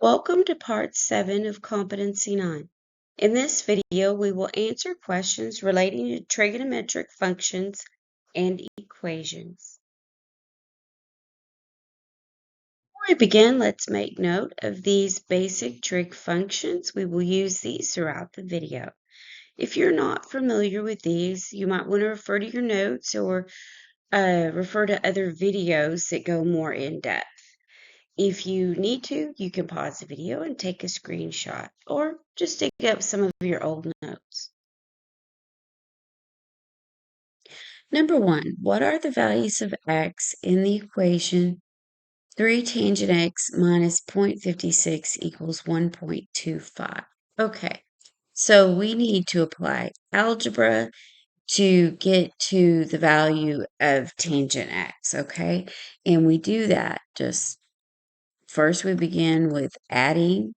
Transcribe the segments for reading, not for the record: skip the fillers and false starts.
Welcome to Part 7 of Competency 9. In this video, we will answer questions relating to trigonometric functions and equations. Before we begin, let's make note of these basic trig functions. We will use these throughout the video. If you're not familiar with these, you might want to refer to your notes or refer to other videos that go more in depth. If you need to, you can pause the video and take a screenshot, or just dig up some of your old notes. Number 1, what are the values of x in the equation 3 tangent x minus 0.56 equals 1.25? Okay, so we need to apply algebra to get to the value of tangent x, okay? And we do that just first we begin with adding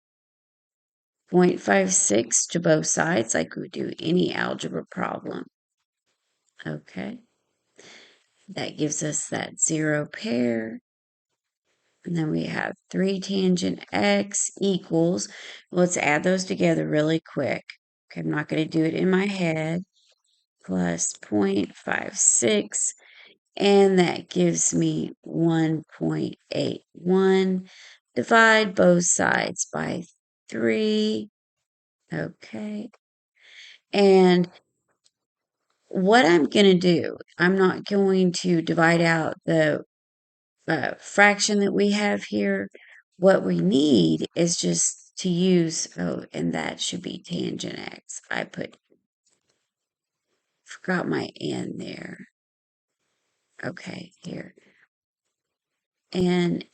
0.56 to both sides like we do any algebra problem. Okay. That gives us that zero pair. And then we have 3 tangent x equals, let's add those together really quick. Okay, I'm not going to do it in my head. Plus 0.56, and that gives me 1.81. Divide both sides by 3. Okay. And what I'm going to do, I'm not going to divide out the fraction that we have here. What we need is just to use, oh, and that should be tangent x. Forgot my n there. Okay, here. And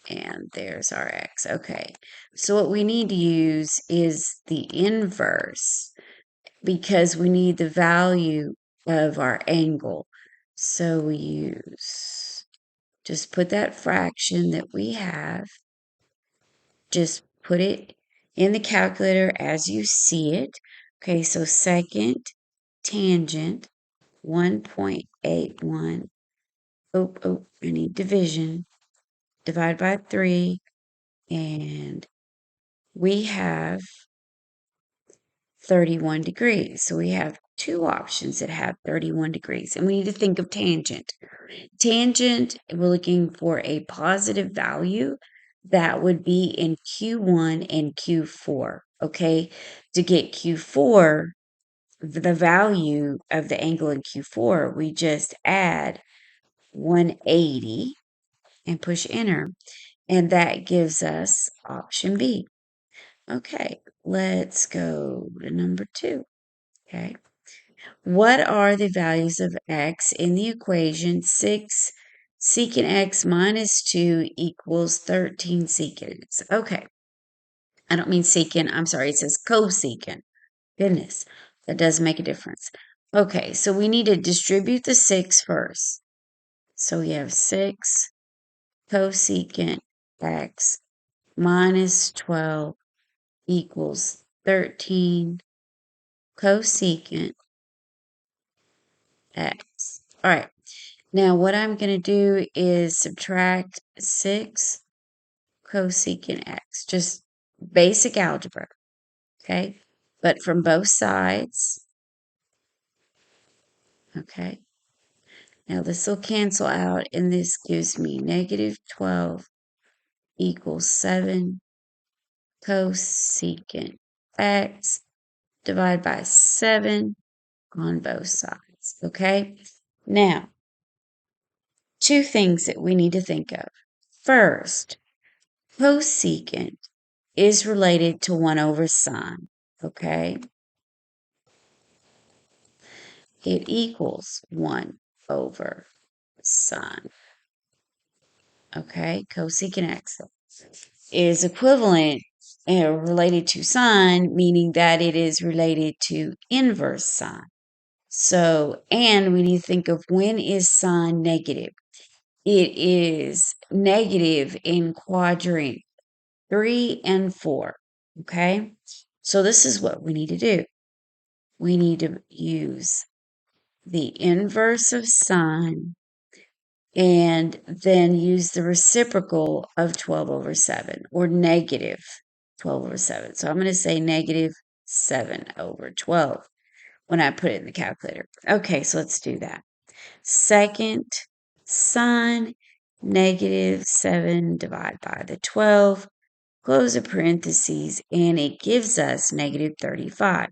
there's our x. Okay, so what we need to use is the inverse because we need the value of our angle. So we use, just put that fraction that we have, just put it in the calculator as you see it. Okay, so secant tangent 1.81. I need division. Divide by 3. And we have 31 degrees. So we have two options that have 31 degrees. And we need to think of tangent. Tangent, we're looking for a positive value that would be in Q1 and Q4. Okay, to get Q4, the value of the angle in Q4, we just add 180 and push enter. And that gives us option B. Okay, let's go to number 2. Okay. What are the values of x in the equation 6 secant x minus 2 equals 13 secant x? Okay. I don't mean secant. I'm sorry. It says cosecant. Goodness, that does make a difference. Okay, so we need to distribute the 6 first. So we have 6 cosecant x minus 12 equals 13 cosecant x. All right. Now what I'm going to do is subtract 6 cosecant x. Just basic algebra. Okay. But from both sides. Okay. Now this will cancel out and this gives me negative 12 equals 7 cosecant x divided by 7 on both sides. Okay. Now, two things that we need to think of. First, cosecant is related to 1 over sine, okay? It equals 1 over sine, okay? Cosecant x is equivalent related to sine, meaning that it is related to inverse sine. So, and we need to think of when is sine negative. It is negative in quadrant 3 and 4, okay? So this is what we need to do. We need to use the inverse of sine and then use the reciprocal of 12 over 7, or negative 12 over 7. So I'm going to say negative 7 over 12 when I put it in the calculator. Okay, so let's do that. Second sine negative 7 divided by the 12, close the parentheses, and it gives us negative 35.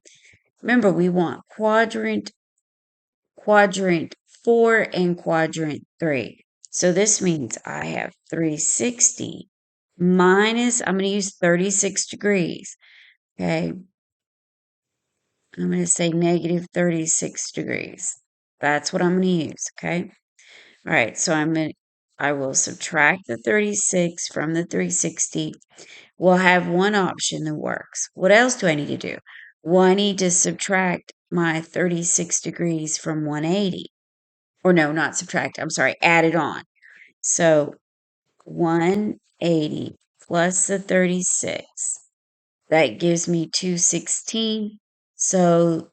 Remember, we want quadrant 4 and quadrant 3. So this means I have 360 minus, I'm going to use 36 degrees. Okay. I'm going to say negative 36 degrees. That's what I'm going to use. Okay. All right. So I will subtract the 36 from the 360. We'll have one option that works. What else do I need to do? Well, I need to subtract my 36 degrees from 180. Or no, not subtract. I'm sorry, add it on. So 180 plus the 36. That gives me 216. So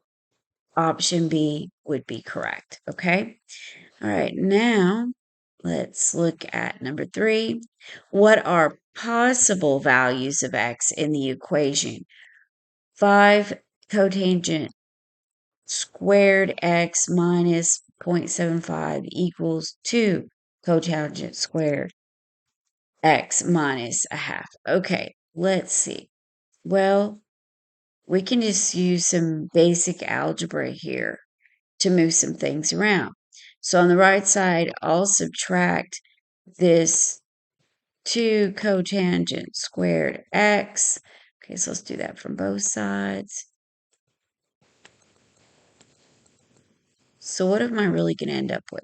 option B would be correct. Okay. All right. Now let's look at number 3. What are possible values of x in the equation? 5 cotangent squared x minus 0.75 equals 2 cotangent squared x minus a half. Okay, let's see. Well, we can just use some basic algebra here to move some things around. So on the right side, I'll subtract this 2 cotangent squared x. Okay, so let's do that from both sides. So what am I really going to end up with?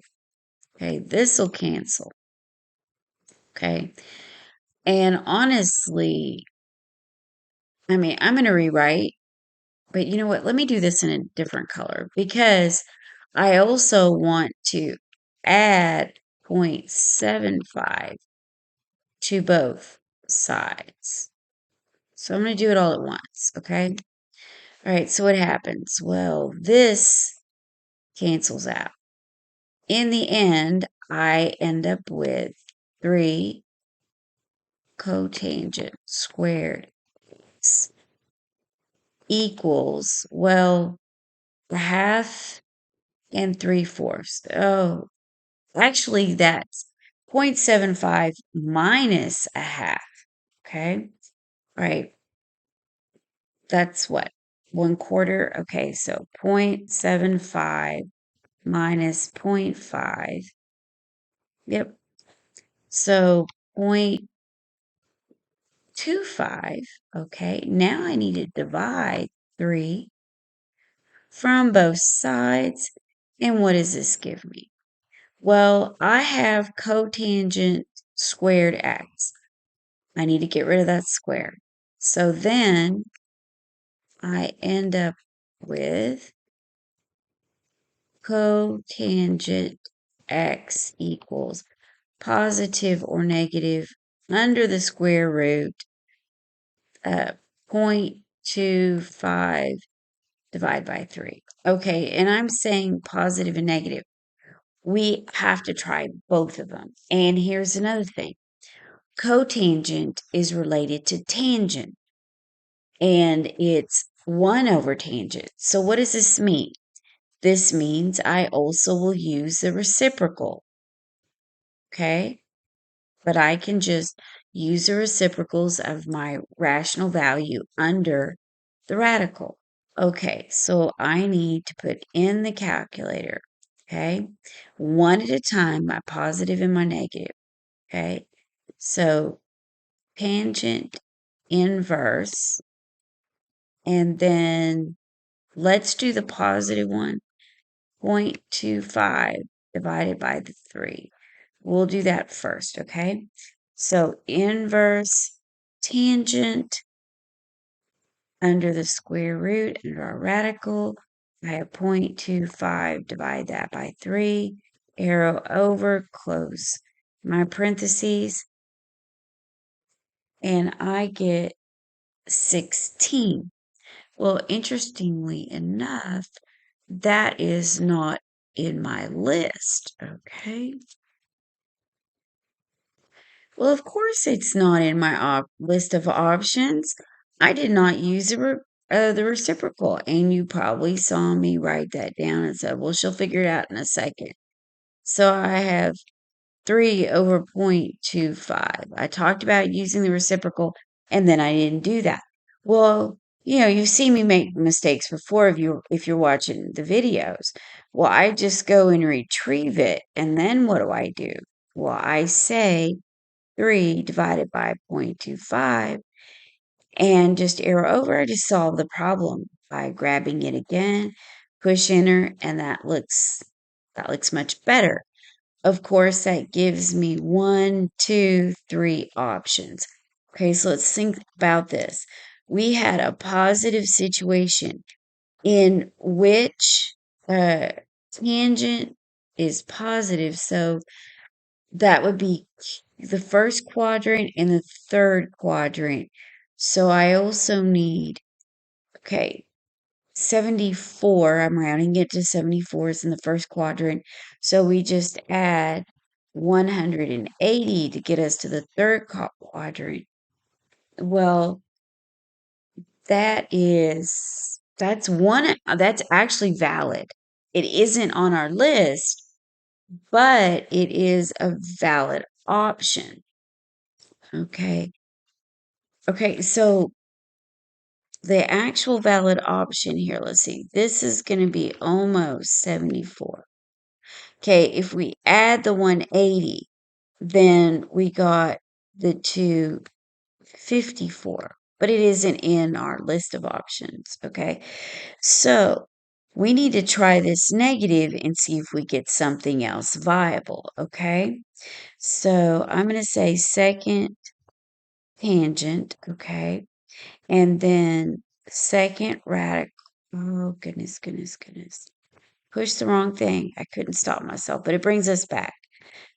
Okay, this will cancel. Okay. And honestly, I mean, I'm going to rewrite, but you know what? Let me do this in a different color because I also want to add 0.75 to both sides. So I'm going to do it all at once. Okay. All right. So what happens? Well, this cancels out. In the end, I end up with 3 cotangent squared x equals, well, a half and 3/4. Oh, actually, that's 0.75 minus a half. Okay. All right. That's what? 1/4. Okay. So 0.75 minus 0.5. Yep. So 0.25. Okay. Now I need to divide 3 from both sides. And what does this give me? Well, I have cotangent squared x. I need to get rid of that square. So then I end up with cotangent x equals positive or negative under the square root of 0.25 divided by 3. Okay, and I'm saying positive and negative. We have to try both of them. And here's another thing. Cotangent is related to tangent, and it's 1 over tangent. So what does this mean? This means I also will use the reciprocal, okay? But I can just use the reciprocals of my rational value under the radical. Okay, so I need to put in the calculator, okay? One at a time, my positive and my negative, okay? So tangent inverse, and then let's do the positive one, 0.25 divided by the 3. We'll do that first, okay? So inverse tangent under the square root, under our radical, I have 0.25, divide that by 3, arrow over, close my parentheses, and I get 16. Well, interestingly enough, that is not in my list, okay? Well, of course it's not in my list of options. I did not use the reciprocal, and you probably saw me write that down and said, well, she'll figure it out in a second. So I have 3 over 0.25. I talked about using the reciprocal, and then I didn't do that. Well, you've seen me make mistakes before if you're watching the videos. Well, I just go and retrieve it, and then what do I do? Well, I say 3 divided by 0.25 and just arrow over. I just solve the problem by grabbing it again, push enter, and that looks much better. Of course, that gives me 1, 2, 3 options. Okay, so let's think about this. We had a positive situation in which tangent is positive, so that would be the first quadrant and the third quadrant. So I also need, okay, 74, I'm rounding it to 74 is in the first quadrant. So we just add 180 to get us to the third quadrant. Well, that's actually valid. It isn't on our list, but it is a valid option. Okay. Okay, so the actual valid option here, let's see, this is going to be almost 74. Okay, if we add the 180, then we got the 254, but it isn't in our list of options. Okay, so we need to try this negative and see if we get something else viable. Okay, so I'm going to say second tangent. Okay, and then second radical. Oh, goodness, goodness, goodness. Pushed the wrong thing. I couldn't stop myself, but it brings us back.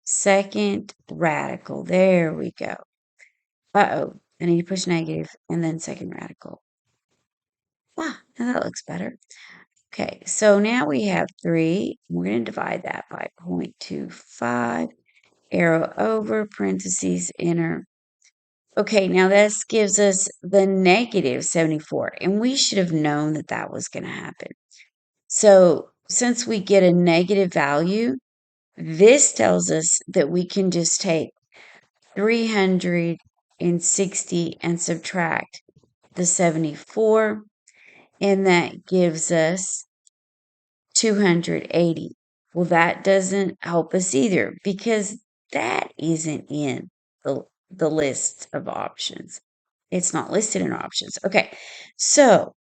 Second radical. There we go. Uh-oh. I need to push negative and then second radical. Ah, now that looks better. Okay, so now we have 3. We're going to divide that by 0.25. Arrow over, parentheses, enter. Okay, now this gives us the negative 74, and we should have known that that was going to happen. So since we get a negative value, this tells us that we can just take 360 and subtract the 74, and that gives us 280. Well, that doesn't help us either because that isn't in the list of options. It's not listed in options. Okay, so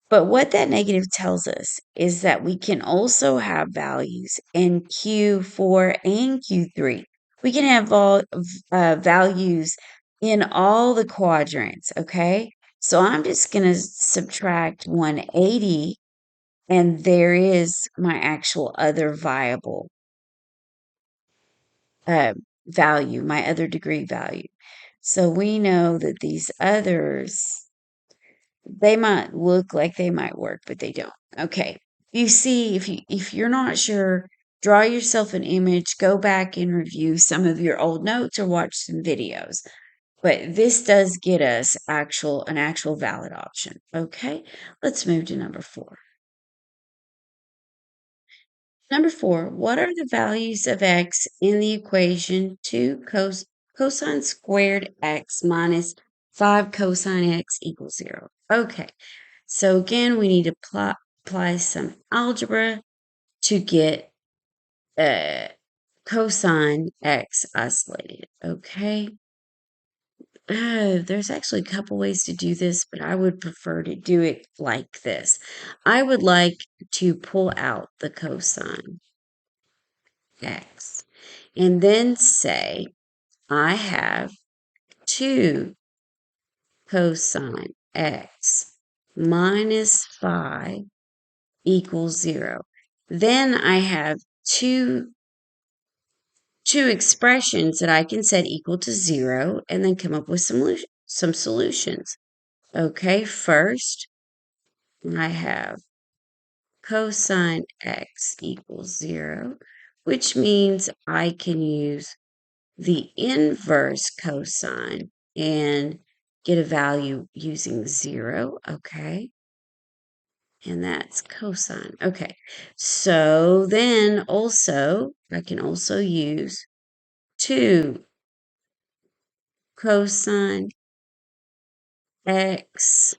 but what that negative tells us is that we can also have values in Q4 and Q3. We can have values in all the quadrants, okay? So I'm just going to subtract 180, and there is my actual other viable uh, value, my other degree value. So we know that these others, they might look like they might work, but they don't. Okay. You see, if you're not sure, draw yourself an image, go back and review some of your old notes or watch some videos. But this does get us an actual valid option. Okay. Let's move to number 4. Number 4, what are the values of x in the equation 2 cosine squared x minus 5 cosine x equals 0? Okay. So again, we need to apply some algebra to get cosine x isolated. Okay. There's actually a couple ways to do this, but I would prefer to do it like this. I would like to pull out the cosine x and then say I have 2 cosine x minus 5 equals 0. Then I have two expressions that I can set equal to 0 and then come up with some solutions. Okay, first I have cosine x equals 0, which means I can use the inverse cosine, and get a value using 0, okay? And that's cosine. Okay, so then also, I can also use 2 cosine x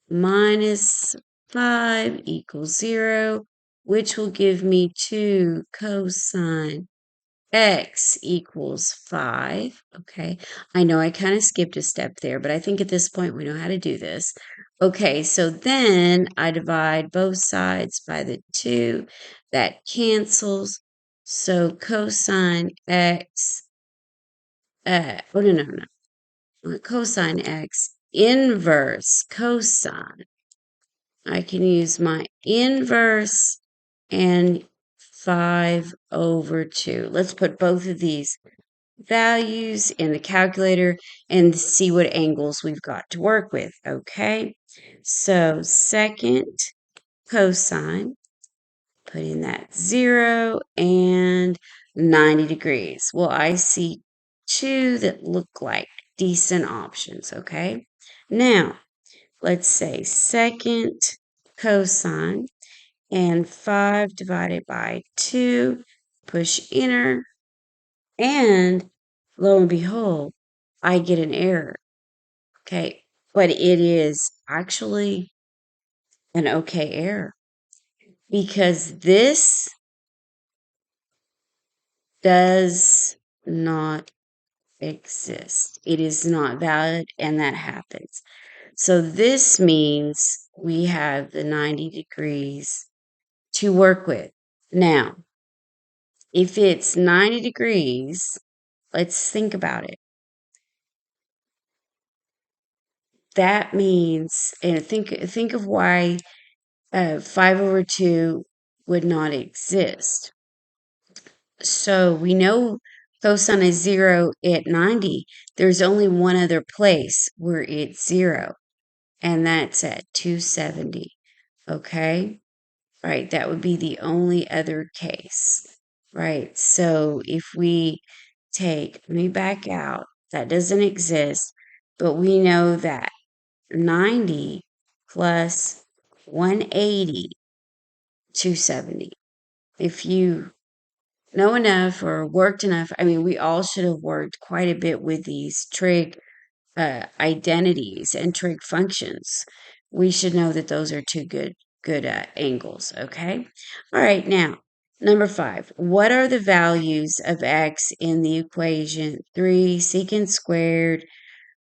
minus 5 equals 0, which will give me 2 cosine x equals 5. Okay, I know I kind of skipped a step there, but I think at this point we know how to do this. Okay, so then I divide both sides by the 2. That cancels. So cosine x, oh, no, cosine x inverse cosine. I can use my inverse and 5 over 2. Let's put both of these values in the calculator and see what angles we've got to work with, okay? So second cosine, put in that 0 and 90 degrees. Well, I see 2 that look like decent options, okay? Now, let's say second cosine and 5 divided by 2, push enter, and lo and behold, I get an error. Okay, but it is actually an okay error because this does not exist. It is not valid, and that happens. So this means we have the 90 degrees to work with. Now, if it's 90 degrees, let's think about it. That means, and think of why 5 over 2 would not exist. So we know cosine is 0 at 90. There's only one other place where it's 0, and that's at 270. Okay? Right, that would be the only other case. Right, so if we let me back out, that doesn't exist, but we know that 90 plus 180, 270. If you know enough or worked enough, I mean, we all should have worked quite a bit with these trig identities and trig functions. We should know that those are two good angles, okay? All right, now, number 5. What are the values of x in the equation 3 secant squared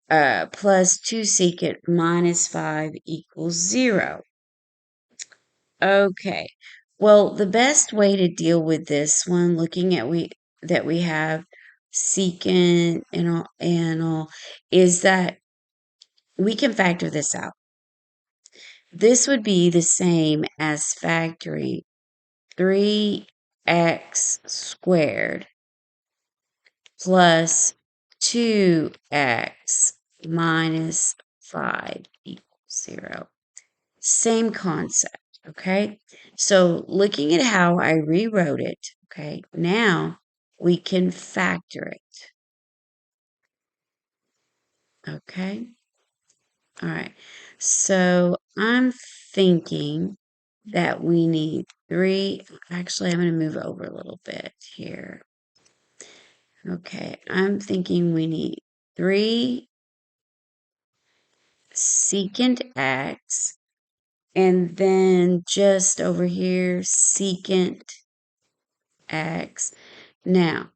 plus 2 secant minus 5 equals 0? Okay. Well, the best way to deal with this one, looking at we have secant and all, is that we can factor this out. This would be the same as factoring 3x squared plus 2x minus 5 equals 0. Same concept, okay? So looking at how I rewrote it, okay, now we can factor it, okay? All right, so I'm thinking that we need 3, actually, I'm going to move over a little bit here. Okay, I'm thinking we need 3 secant x, and then just over here, secant x. Now,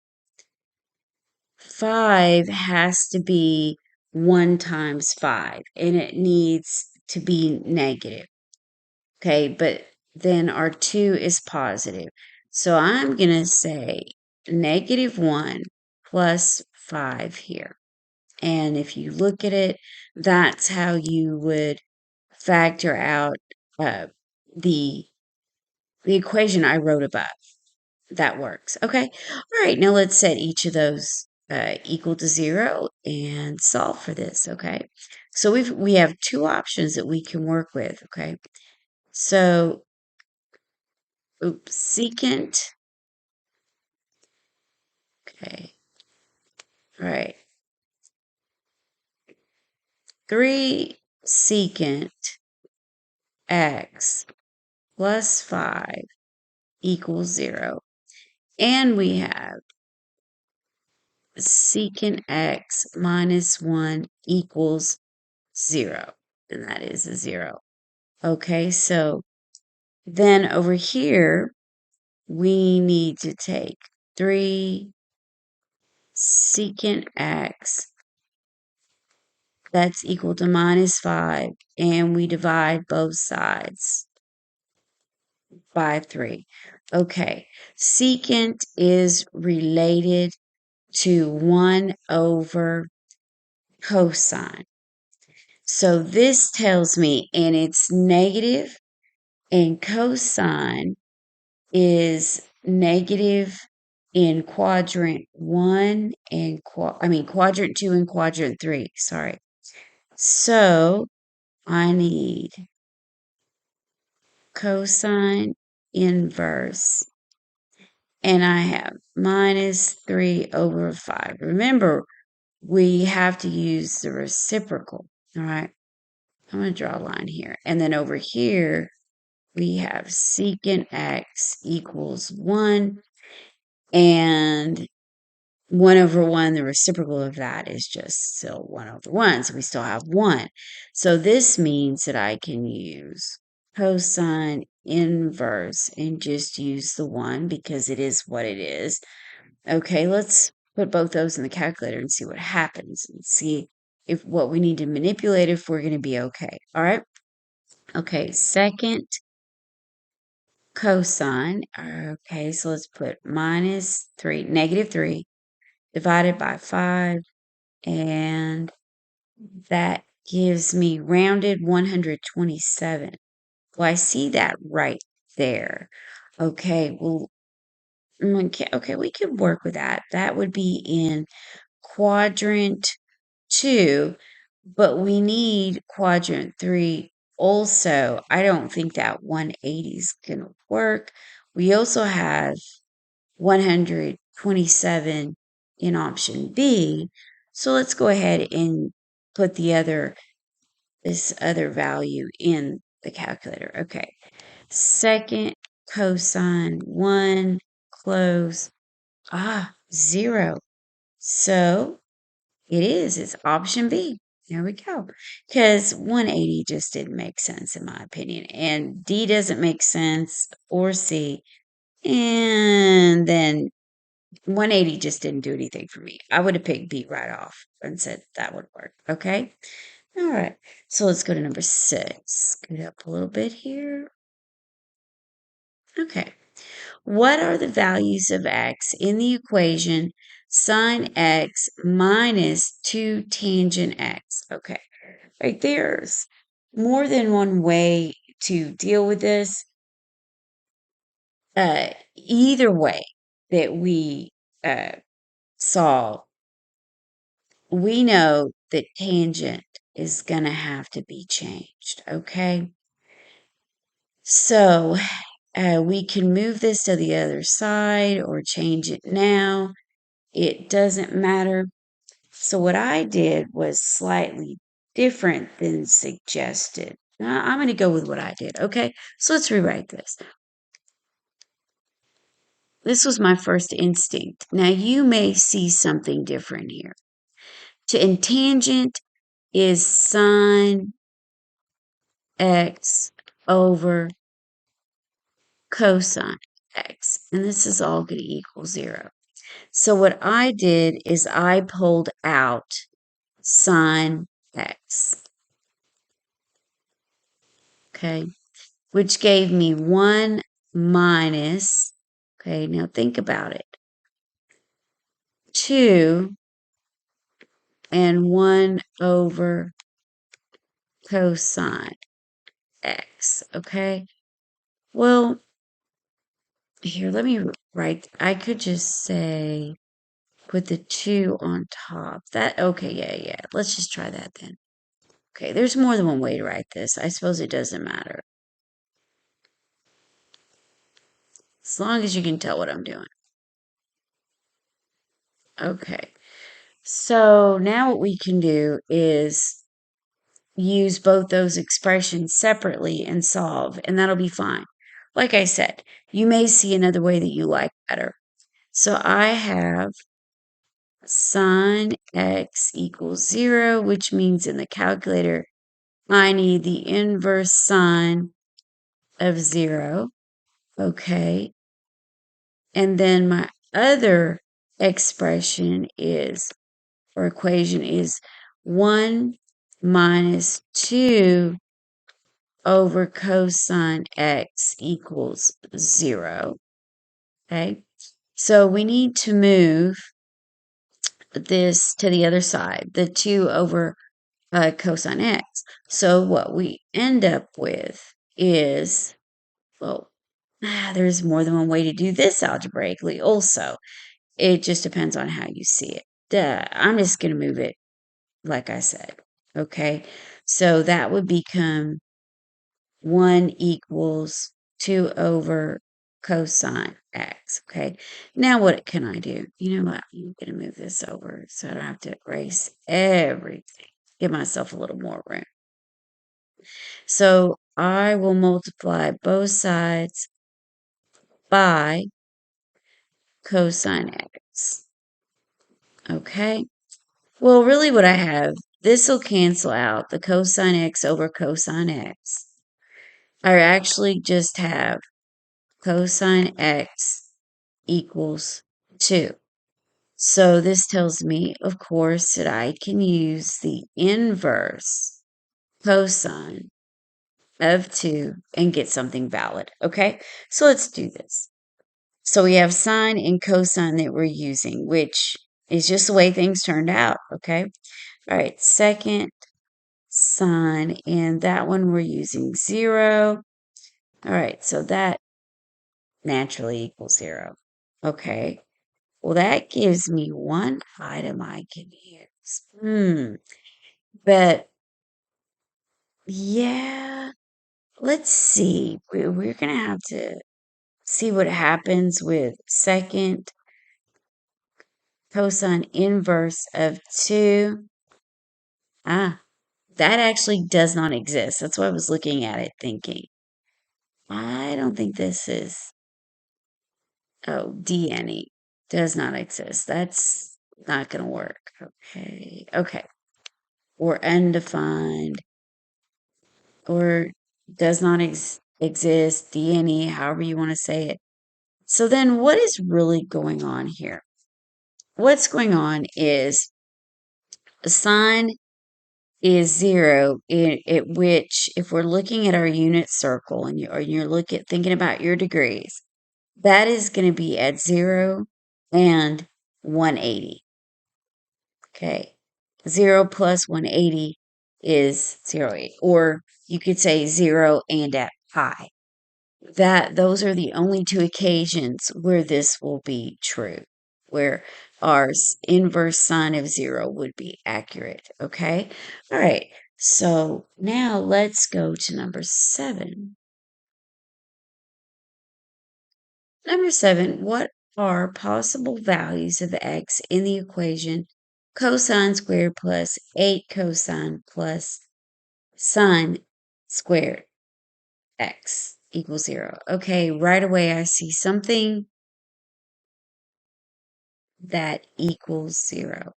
5 has to be 1 times 5, and it needs to be negative. Okay, but then our 2 is positive. So I'm going to say -1 plus 5 here. And if you look at it, that's how you would factor out uh, the equation I wrote above. That works. Okay. All right. Now let's set each of those equal to 0 and solve for this. Okay. So we have 2 options that we can work with. Okay. So, secant. Okay. All right. 3 secant x plus 5 equals 0. And we have secant x minus 1 equals 0. And that is a 0. Okay, so then over here, we need to take 3 secant x, that's equal to minus 5, and we divide both sides by 3. Okay, secant is related to 1 over cosine. So this tells me, and it's negative, and cosine is negative in quadrant 1 and quadrant 2 and quadrant 3. Sorry. So I need cosine inverse, and I have minus 3 over 5. Remember, we have to use the reciprocal. All right. I'm going to draw a line here. And then over here, we have secant x equals 1. And 1 over 1, the reciprocal of that is just still 1 over 1. So we still have 1. So this means that I can use cosine inverse and just use the 1 because it is what it is. Okay, let's put both those in the calculator and see what happens and see if what we need to manipulate if we're going to be okay. All right. Okay, second cosine. Okay, so let's put minus 3, negative 3 divided by 5, and that gives me rounded 127. Well, I see that right there. Okay, well, okay, we could work with that. That would be in quadrant 2, but we need quadrant 3 also. I don't think that 180 is going to work. We also have 127 in option B. So let's go ahead and put this other value in the calculator. Okay. Second cosine 1, close. 0. So it's option B. There we go. Because 180 just didn't make sense in my opinion. And D doesn't make sense, or C. And then 180 just didn't do anything for me. I would have picked B right off and said that would work. Okay. All right. So let's go to number 6. Scoot up a little bit here. Okay. What are the values of x in the equation sine x minus 2 tangent x? Okay. Right, there's more than one way to deal with this. Either way that we solve, we know that tangent is going to have to be changed, okay? So we can move this to the other side or change it now. It doesn't matter. So what I did was slightly different than suggested. Now, I'm going to go with what I did, okay? So let's rewrite this. This was my first instinct. Now, you may see something different here. In tangent is sine x over cosine x. And this is all going to equal 0. So what I did is I pulled out sine x. Okay. Which gave me 1 minus, okay, now think about it, 2 and 1 over cosine x, okay? Well, here, let me write, I could just say, put the 2 on top. Okay, yeah, let's just try that then. Okay, there's more than one way to write this. I suppose it doesn't matter. As long as you can tell what I'm doing. Okay, so now what we can do is use both those expressions separately and solve, and that'll be fine. Like I said, you may see another way that you like better. So I have sine x equals 0, which means in the calculator, I need the inverse sine of 0. Okay. And then my other expression is, or equation is 1 minus 2 over cosine x equals 0. Okay. So we need to move this to the other side, the 2 over cosine x. So what we end up with is, well, there's more than one way to do this algebraically also. It just depends on how you see it. I'm just going to move it like I said. Okay. So that would become 1 equals 2 over cosine x. Okay. Now what can I do? You know what? I'm going to move this over so I don't have to erase everything. Give myself a little more room. So I will multiply both sides by cosine x. Okay. Well, really what I have, this will cancel out the cosine x over cosine x. I actually just have cosine x equals 2. So this tells me, of course, that I can use the inverse cosine of 2 and get something valid. Okay, so let's do this. So we have sine and cosine that we're using, which is just the way things turned out. Okay, all right, second sine, and that one we're using 0. All right, so that naturally equals 0. Okay, well, that gives me one item I can use. But yeah, let's see. We're going to have to see what happens with second cosine inverse of 2. Ah, that actually does not exist. That's why I was looking at it thinking, I don't think this is, oh, DNE does not exist. That's not going to work. Okay. Okay. Or undefined, or does not exist, DNE, however you want to say it. So then what is really going on here? What's going on is sine is 0, at which, if we're looking at our unit circle and you're thinking about your degrees, that is going to be at 0 and 180. Okay. 0 plus 180 is 0.8. Or you could say 0 and at pi. Those are the only two occasions where this will be true, where our inverse sine of 0 would be accurate. Okay. All right. So now let's go to number 7. Number 7, what are possible values of x in the equation cosine squared plus 8 cosine plus sine squared x equals 0? Okay, right away I see something that equals 0.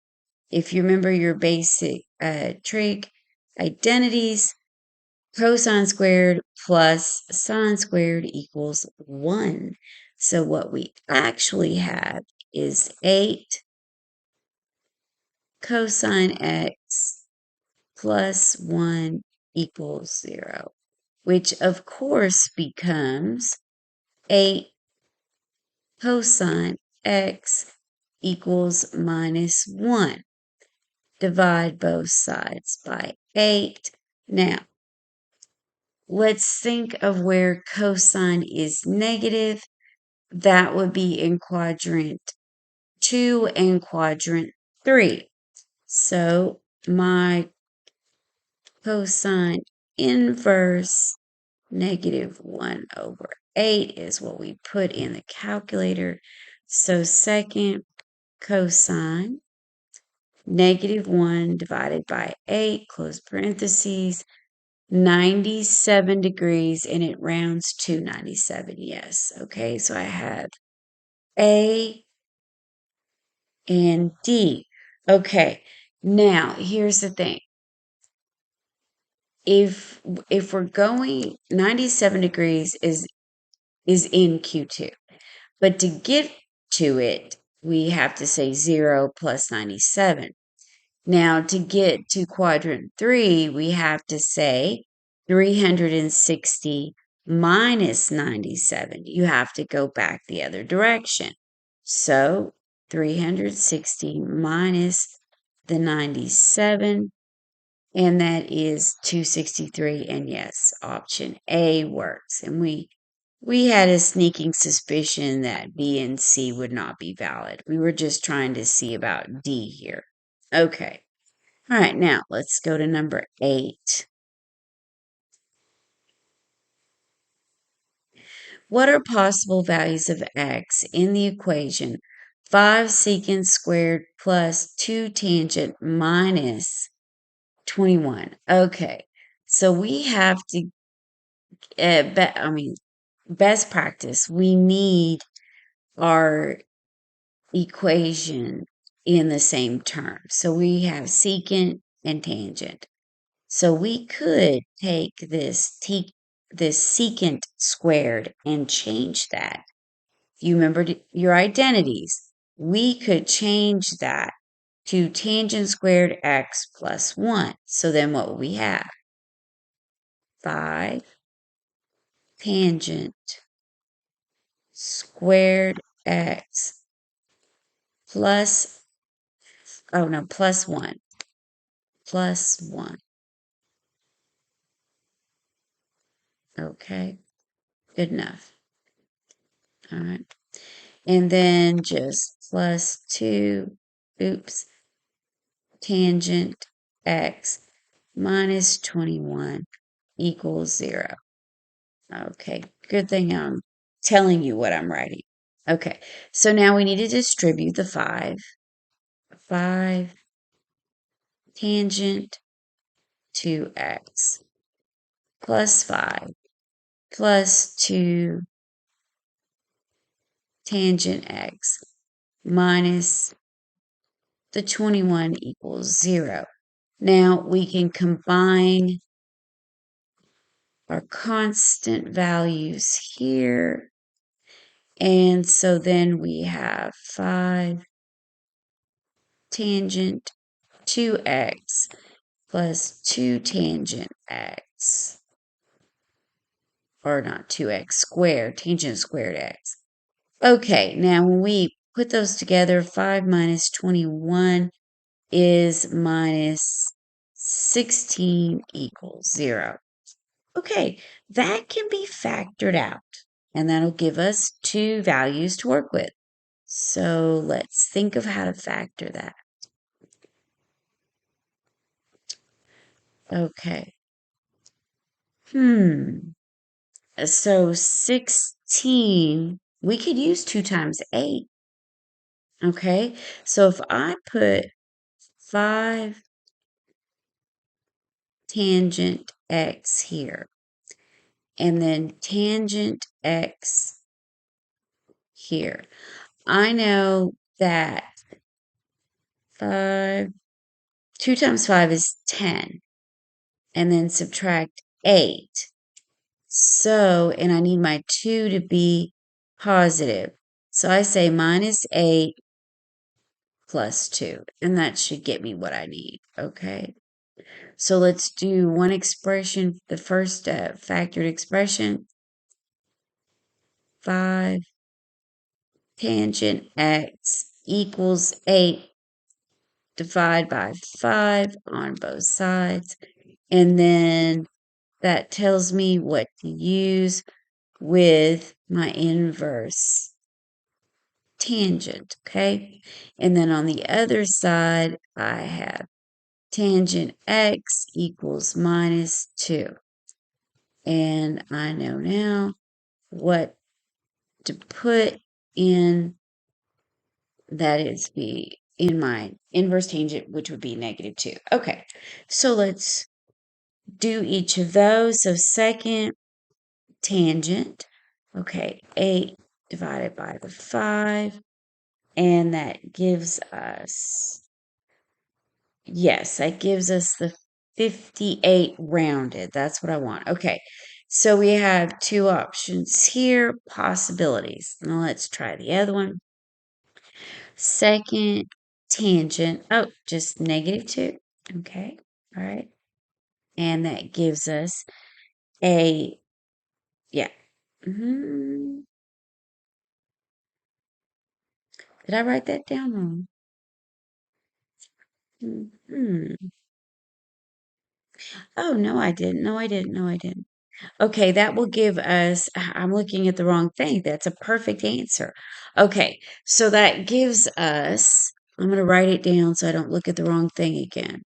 If you remember your basic trig identities, cosine squared plus sine squared equals 1. So what we actually have is 8 cosine x plus 1 equals 0, which of course becomes 8 cosine x equals minus 1. Divide both sides by 8. Now, let's think of where cosine is negative. That would be in quadrant 2 and quadrant 3. So my cosine inverse negative 1 over 8 is what we put in the calculator. So second cosine -1 divided by 8, close parentheses, 97 degrees, and it rounds to 97. Yes. Okay, so I have A and D. Okay, now here's the thing. If we're going 97 degrees is in Q2. But to get to it, we have to say 0 plus 97. Now, to get to quadrant 3, we have to say 360 minus 97. You have to go back the other direction. So, 360 minus the 97, and that is 263. And yes, option A works. And we had a sneaking suspicion that B and C would not be valid. We were just trying to see about D here. Okay. All right, now let's go to number 8. What are possible values of x in the equation 5 secant squared plus 2 tangent minus 21? Okay, so we have to, best practice, we need our equation in the same term. So we have secant and tangent. So we could take this secant squared and change that. If you remembered your identities, we could change that to tangent squared x plus 1. So then what will we have? 5 tangent squared x plus, plus 1. Plus 1. Okay, good enough. All right. And then just plus 2, tangent x minus 21 equals 0. Okay, good thing I'm telling you what I'm writing. Okay, so now we need to distribute the 5. 5 tangent 2x plus 5 plus 2 tangent x minus the 21 equals 0. Now we can combine our constant values here. And so then we have 5 tangent 2x plus 2 tangent x, or not 2x squared, tangent squared x. Okay, now when we put those together, 5 minus 21 is minus 16 equals 0. Okay, that can be factored out, and that'll give us 2 values to work with. So let's think of how to factor that. Okay. So 16, we could use 2 times 8. Okay, so if I put 5 tangent x here, and then tangent x here, I know that 2 times 5 is 10, and then subtract 8. So, and I need my 2 to be positive. So I say minus 8 plus 2, and that should get me what I need, okay? So let's do one expression, the first factored expression. 5 tangent x equals 8. Divide by 5 on both sides. And then that tells me what to use with my inverse tangent, okay? And then on the other side, I have tangent x equals minus 2. And I know now what to put in, that is the in my inverse tangent, which would be -2. Okay, so let's do each of those. So second tangent, okay, 8 divided by the 5, and that gives us, yes, that gives us the 58 rounded. That's what I want. Okay, so we have two options here, possibilities. Now let's try the other one. Second tangent, oh, just -2. Okay, all right. And that gives us a, yeah. Mhm. Did I write that down wrong? Hmm. Oh, no, I didn't. No, I didn't. No, I didn't. Okay, that will give us, I'm looking at the wrong thing. That's a perfect answer. Okay, so that gives us, I'm going to write it down so I don't look at the wrong thing again.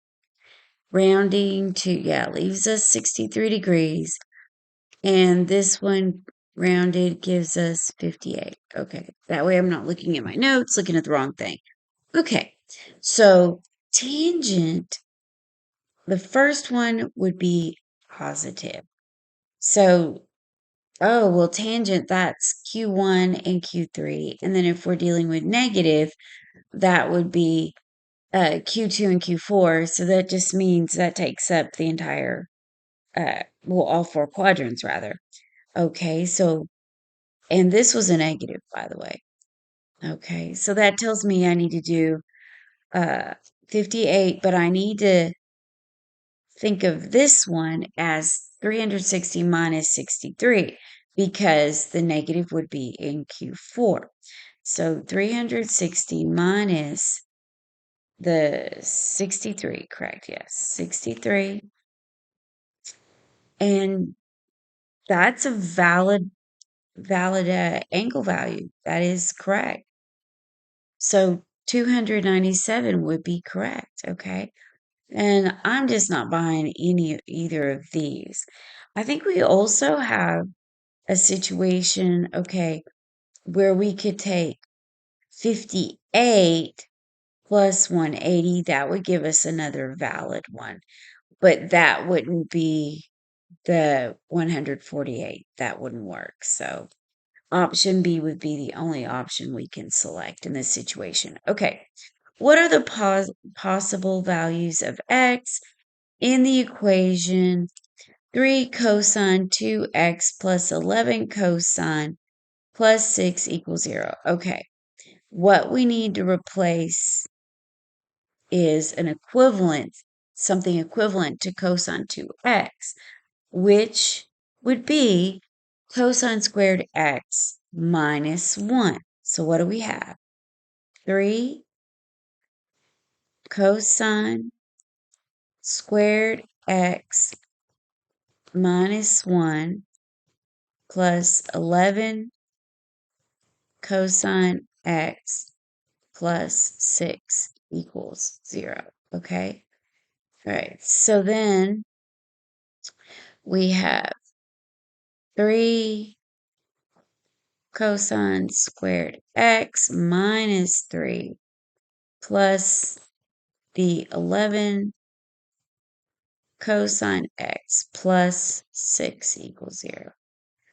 Rounding to, yeah, leaves us 63 degrees. And this one rounded gives us 58. Okay, that way I'm not looking at my notes, looking at the wrong thing. Okay, so tangent, the first one would be positive. So, oh, well, tangent, that's Q1 and Q3. And then if we're dealing with negative, that would be Q2 and Q4. So that just means that takes up the entire, well, all four quadrants rather. Okay, so, and this was a negative, by the way. Okay, so that tells me I need to do uh, 58, but I need to think of this one as 360 minus 63 because the negative would be in Q4. So 360 minus the 63, correct? Yes, 63. And that's a valid angle value. That is correct. So 297 would be correct, okay? And I'm just not buying either of these. I think we also have a situation, okay, where we could take 58 plus 180. That would give us another valid one, but that wouldn't be the 148. That wouldn't work. So option B would be the only option we can select in this situation. Okay, what are the possible values of x in the equation 3 cosine 2x plus 11 cosine plus 6 equals 0? Okay, what we need to replace is an equivalent, something equivalent to cosine 2x, which would be cosine squared x minus 1. So what do we have? 3 cosine squared x minus 1 plus 11 cosine x plus 6 equals 0. Okay? All right. So then we have 3 cosine squared x minus 3 plus the 11 cosine x plus 6 equals 0.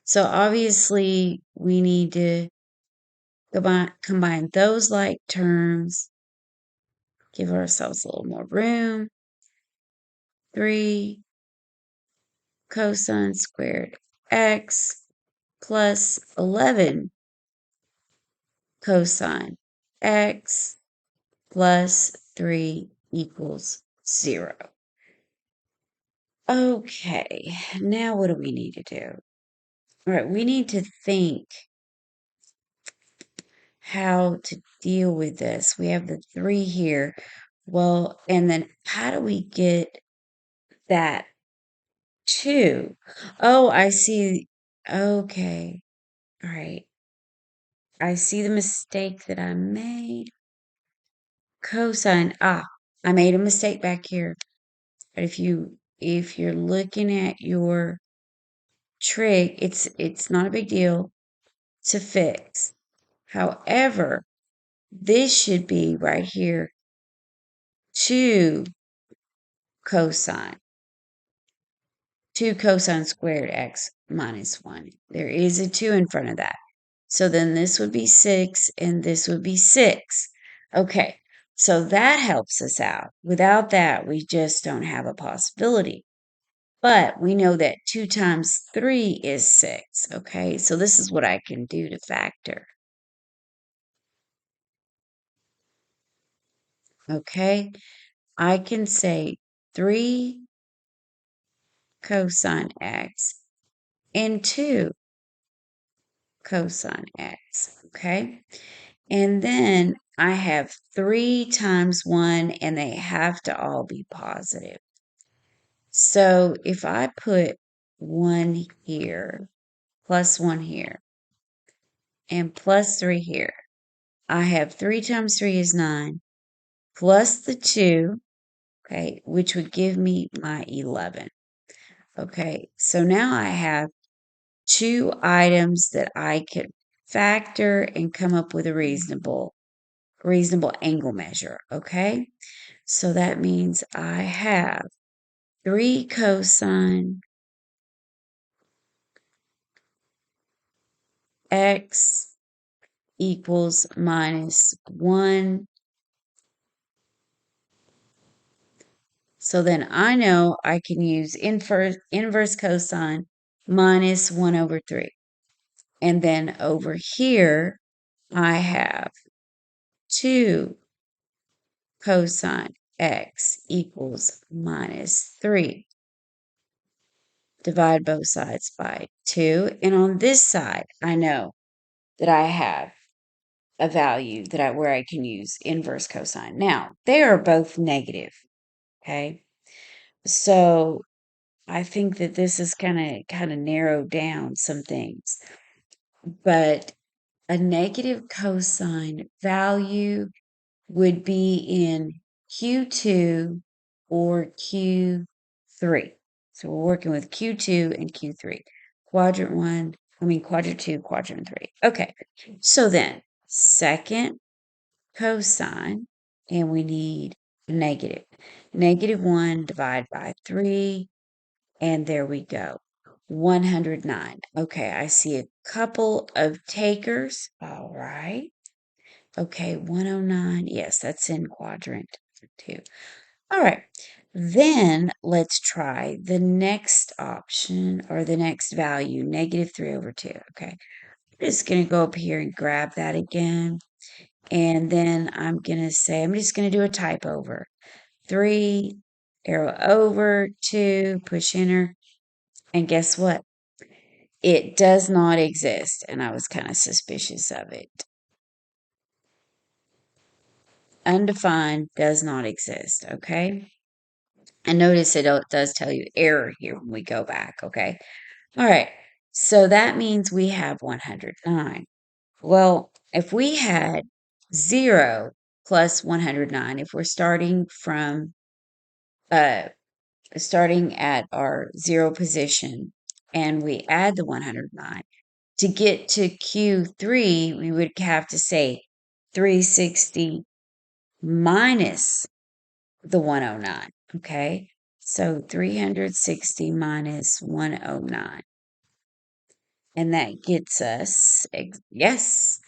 So obviously we need to combine those like terms, give ourselves a little more room. 3 cosine squared x plus 11 cosine x plus 3 equals 0. Okay, now what do we need to do? All right, we need to think how to deal with this. We have the 3 here. Well, and then how do we get that 2? Oh, I see. Okay. All right. I see the mistake that I made. Cosine. Ah, I made a mistake back here. But if you're looking at your trig, it's not a big deal to fix. However, this should be right here 2 cosine. 2 cosine squared x minus 1. There is a 2 in front of that. So then this would be 6 and this would be 6. Okay, so that helps us out. Without that, we just don't have a possibility. But we know that 2 times 3 is 6. Okay, so this is what I can do to factor. Okay, I can say 3 cosine x and 2 cosine x. Okay, and then I have 3 times 1, and they have to all be positive. So if I put 1 here, plus 1 here, and plus 3 here, I have 3 times 3 is 9, plus the 2, okay, which would give me my 11. Okay, so now I have 2 items that I could factor and come up with a reasonable angle measure, okay? So that means I have 3 cosine x equals minus 1. So then I know I can use inverse cosine minus 1 over 3. And then over here, I have 2 cosine x equals minus 3. Divide both sides by 2. And on this side, I know that I have a value where I can use inverse cosine. Now, they are both negative, okay? So I think that this is kind of narrowed down some things. But a negative cosine value would be in Q2 or Q3. So we're working with Q2 and Q3. Quadrant 2, quadrant 3. Okay, so then second cosine, and we need negative. Negative 1 divided by 3, and there we go. 109. Okay, I see a couple of takers. All right. Okay, 109. Yes, that's in quadrant 2. All right. Then let's try the next option or the next value, negative 3 over 2. Okay. I'm just going to go up here and grab that again. And then I'm going to say, I'm just going to do a type over. 3, arrow over, 2, push enter. And guess what? It does not exist. And I was kind of suspicious of it. Undefined does not exist. Okay. And notice it does tell you error here when we go back. Okay. All right. So that means we have 109. Well, if we had 0 plus 109, if we're starting at our 0 position and we add the 109, to get to Q3, we would have to say 360 minus the 109. Okay. So 360 minus 109. And that gets us, yes,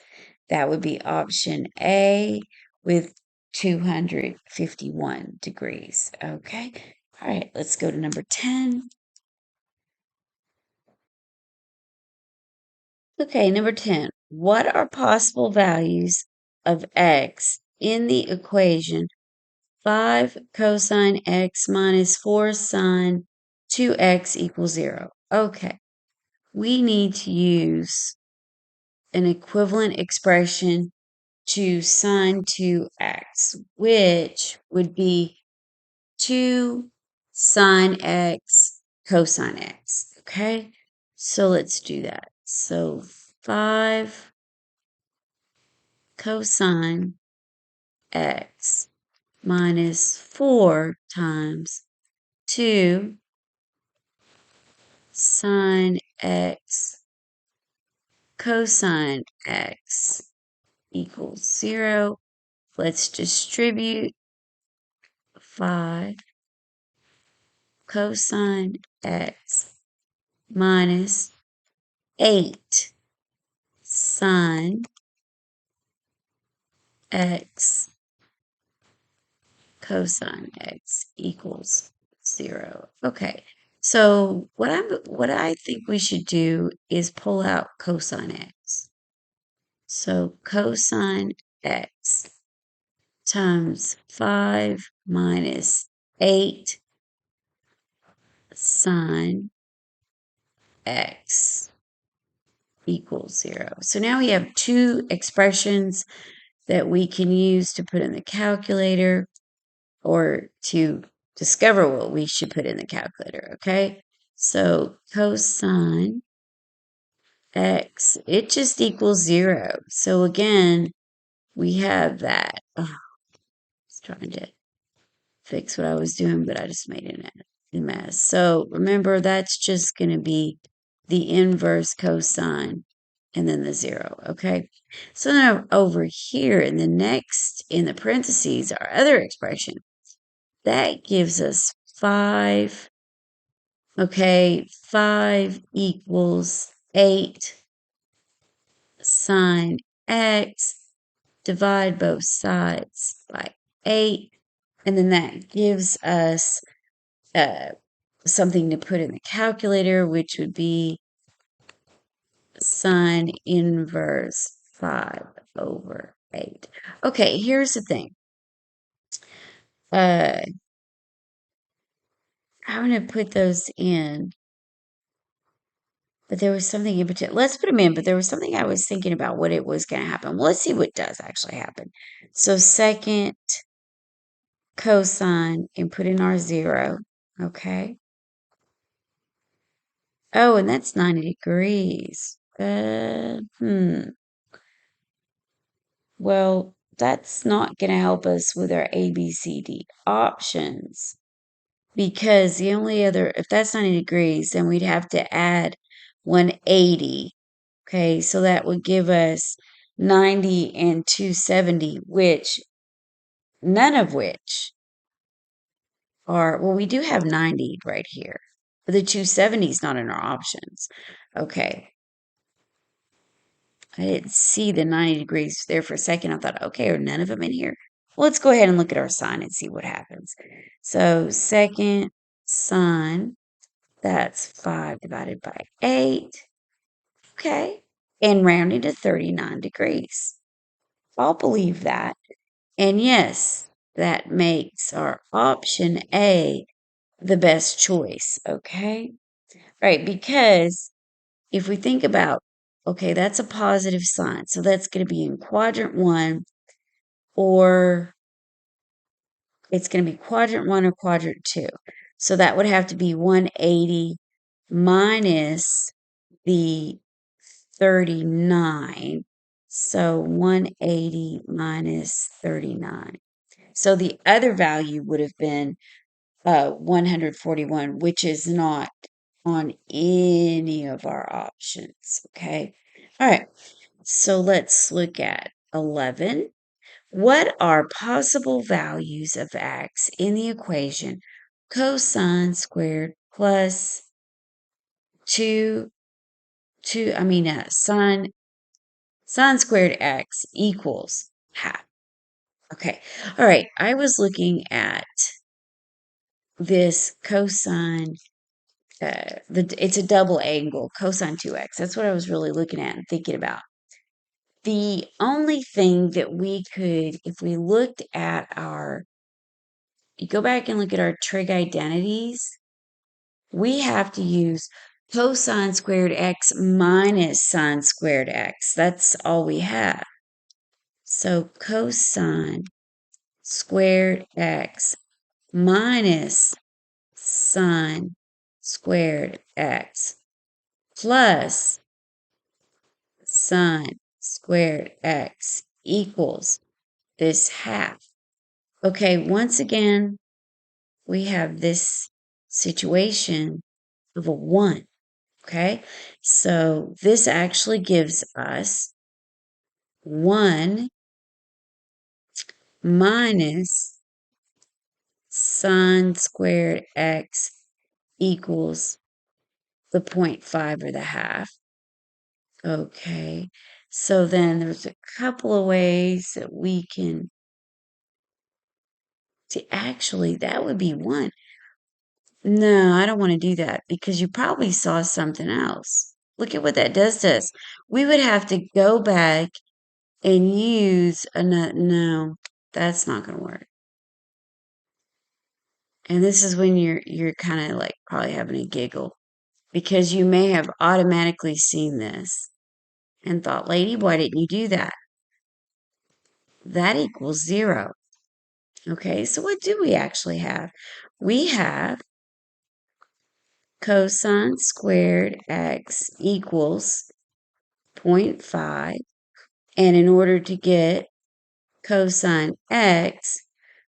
that would be option A with 251 degrees. Okay. All right, let's go to number 10. Okay, number 10. What are possible values of x in the equation 5 cosine x minus 4 sine 2x equals 0? Okay, we need to use an equivalent expression to sine 2x, which would be 2 sine x cosine x. Okay, so let's do that. So 5 cosine x minus 4 times 2 sine x cosine x equals 0. Let's distribute 5 cosine x minus 8 sine x cosine x equals 0. Okay, so what I think we should do is pull out cosine x. So cosine x times 5 minus 8 sine x equals 0. So now we have two expressions that we can use to put in the calculator or to discover what we should put in the calculator, okay? So cosine x, it just equals 0. So again, we have that. Oh, I was trying to fix what I was doing, but I just made a mess. So remember, that's just going to be the inverse cosine and then the 0, okay? So now over here in the parentheses, our other expression, that gives us 5, okay? 5 equals 8 sine x, divide both sides by 8, and then that gives us something to put in the calculator, which would be sine inverse 5 over 8. Okay, here's the thing. I'm going to put those in, but there was something in particular. Let's put them in, but there was something I was thinking about what it was going to happen. Well, let's see what does actually happen. So secant cosine and put in our 0, okay? Oh, and that's 90 degrees. Well, that's not going to help us with our A, B, C, D options because the only other, if that's 90 degrees, then we'd have to add 180. Okay, so that would give us 90 and 270, which none of which are, well, we do have 90 right here, but the 270 is not in our options. Okay. I didn't see the 90 degrees there for a second. I thought, okay, are none of them in here? Well, let's go ahead and look at our sine and see what happens. So secant sine, that's 5 divided by 8. Okay. And rounding to 39 degrees. I'll believe that. And yes, that makes our option A the best choice. Okay. Right. Because if we think about, okay, that's a positive sign. So that's going to be in quadrant 1, or it's going to be quadrant 1 or quadrant 2. So that would have to be 180 minus the 39. So 180 minus 39. So the other value would have been 141, which is not on any of our options. Okay. All right. So let's look at 11. What are possible values of x in the equation cosine squared plus sine squared x equals half? Okay. All right. I was looking at this cosine, it's a double angle, cosine 2x. That's what I was really looking at and thinking about. The only thing that we could, if we looked at you go back and look at our trig identities, we have to use cosine squared x minus sine squared x. That's all we have. So cosine squared x minus sine squared x plus sine squared x equals this half. Okay, once again, we have this situation of a 1. Okay, so this actually gives us 1 minus sine squared x equals the 0.5 or the half. Okay, so then there's a couple of ways that we can see. Actually, that would be 1. No, I don't want to do that because you probably saw something else. Look at what that does to us. We would have to go back and use another. No, that's not going to work. And this is when you're kind of like probably having a giggle because you may have automatically seen this and thought, lady, why didn't you do that? That equals 0. Okay, so what do we actually have? We have cosine squared x equals 0.5. And in order to get cosine x,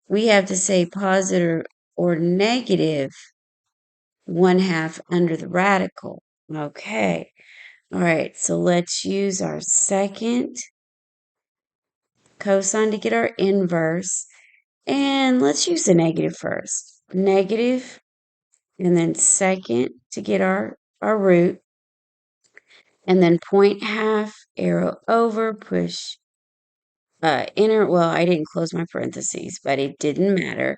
we have to say positive or negative 1/2 under the radical. Okay. All right, so let's use our second cosine to get our inverse. And let's use the negative first. Negative, and then second to get our root. And then 0.5, arrow over, push enter. Well, I didn't close my parentheses, but it didn't matter.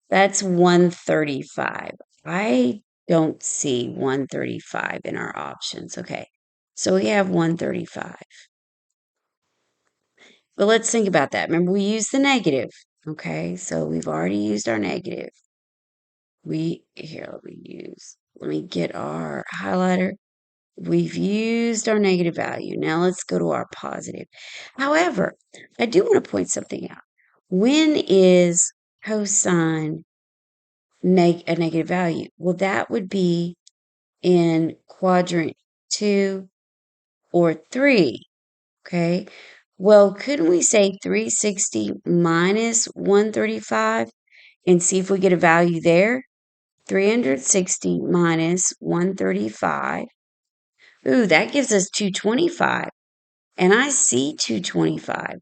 That's 135. I don't see 135 in our options. Okay, so we have 135. But let's think about that. Remember, we used the negative. Okay, so we've already used our negative. Let me get our highlighter. We've used our negative value. Now let's go to our positive. However, I do want to point something out. When is cosine a negative value? Well, that would be in quadrant 2 or 3. Okay. Well, couldn't we say 360 minus 135 and see if we get a value there? 360 minus 135. Ooh, that gives us 225. And I see 225.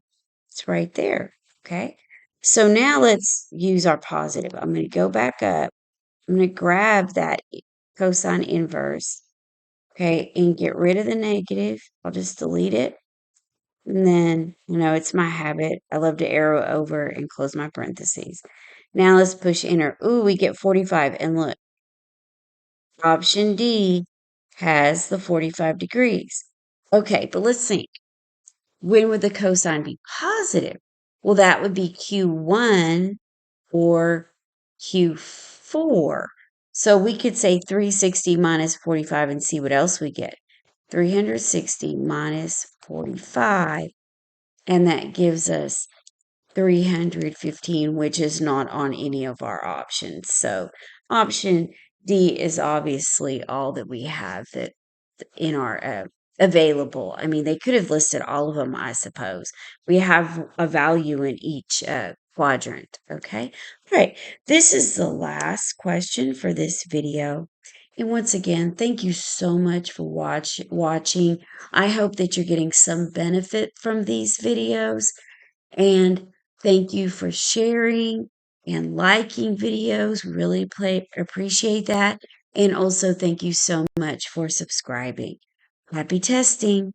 It's right there. Okay. So now let's use our positive. I'm going to go back up. I'm going to grab that cosine inverse. Okay. And get rid of the negative. I'll just delete it. And then, it's my habit. I love to arrow over and close my parentheses. Now let's push enter. Ooh, we get 45. And look, option D has the 45 degrees. Okay, but let's think. When would the cosine be positive? Well, that would be Q1 or Q4. So we could say 360 minus 45 and see what else we get. 360 minus 45, and that gives us 315, which is not on any of our options. So option D is obviously all that we have that in our available. I mean, they could have listed all of them, I suppose. We have a value in each quadrant. Okay. All right. This is the last question for this video. And once again, thank you so much for watching. I hope that you're getting some benefit from these videos. And thank you for sharing and liking videos. Really appreciate that. And also thank you so much for subscribing. Happy testing.